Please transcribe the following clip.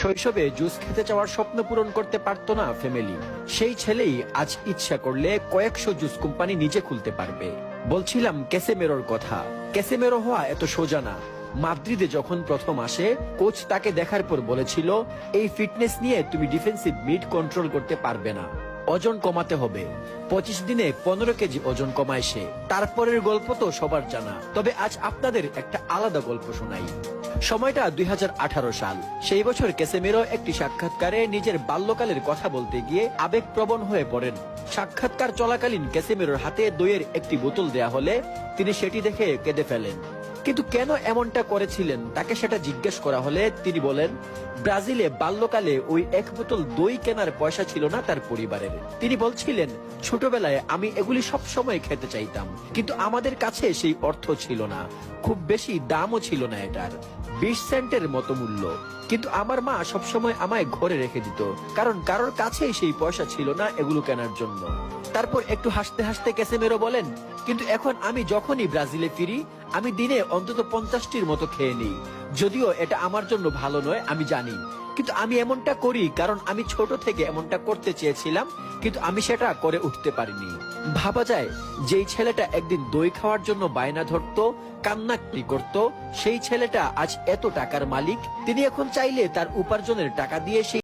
শৈশবে জুস খেতে চাওয়ার স্বপ্ন পূরণ করতে পারতো না ফ্যামিলি, সেই ছেলেই আজ ইচ্ছা করলে কয়েকশো জুস কোম্পানি নিজে খুলতে পারবে। বলছিলাম ক্যাসেমেরোর কথা। ক্যাসেমেরো হওয়া এত সোজা না। মাদ্রিদে যখন প্রথম আসে, কোচ তাকে দেখার পর বলেছিল, এই ফিটনেস নিয়ে তুমি ডিফেন্সিভ মিড কন্ট্রোল করতে পারবে না, ওজন কমাতে হবে। 25 দিনে 15 কেজি ওজন কমায় সে। তারপরের গল্প তো সবার জানা, তবে আজ আপনাদের একটা আলাদা গল্প শোনাই। সময়টা 2018 সাল। সেই বছর ক্যাসেমেরো একটি সাক্ষাৎকারে নিজের বাল্যকালের কথা বলতে গিয়ে আবেগপ্রবণ হয়ে পড়েন। সাক্ষাৎকার চলাকালীন ক্যাসেমেরোর হাতে দইয়ের একটি বোতল দেয়া হলে তিনি সেটি দেখে কেঁদে ফেলেন। কিন্তু কেন এমনটা করেছিলেন তাকে সেটা জিজ্ঞেস করা হলে তিনি বলেন, ব্রাজিলে বাল্যকালে ওই এক বোতল দই কেনার পয়সা ছিল না তার পরিবারের। তিনি বলছিলেন, ছোটবেলায় আমি এগুলি সব সময় খেতে চাইতাম, কিন্তু আমাদের কাছে সেই অর্থ ছিল না, খুব বেশি দামও ছিল না এটার, 20 সেন্টের মতো মূল্য। কিন্তু আমার মা সবসময় আমায় ঘরে রেখে দিত, কারণ কারোর কাছেই সেই পয়সা ছিল না এগুলো কেনার জন্য। তারপর একটু হাসতে হাসতে ক্যাসেমেরো বলেন, কিন্তু এখন আমি যখনই ব্রাজিলে ফিরি, আমি দিনে অন্তত 50টির মতো খেয়ে নিই। যদিও এটা আমার জন্য ভালো নয় আমি জানি, কিন্তু আমি এমনটা করি কারণ আমি ছোট থেকে এমনটা করতে চেয়েছিলাম, কিন্তু আমি সেটা করে উঠতে পারিনি। ভাবা যায়, যেই ছেলেটা একদিন দই খাওয়ার জন্য বায়না ধরতো, কান্নাকাটি করত, সেই ছেলেটা আজ এত টাকার মালিক। তিনি এখন চাইলে তার উপার্জনের টাকা দিয়ে সেই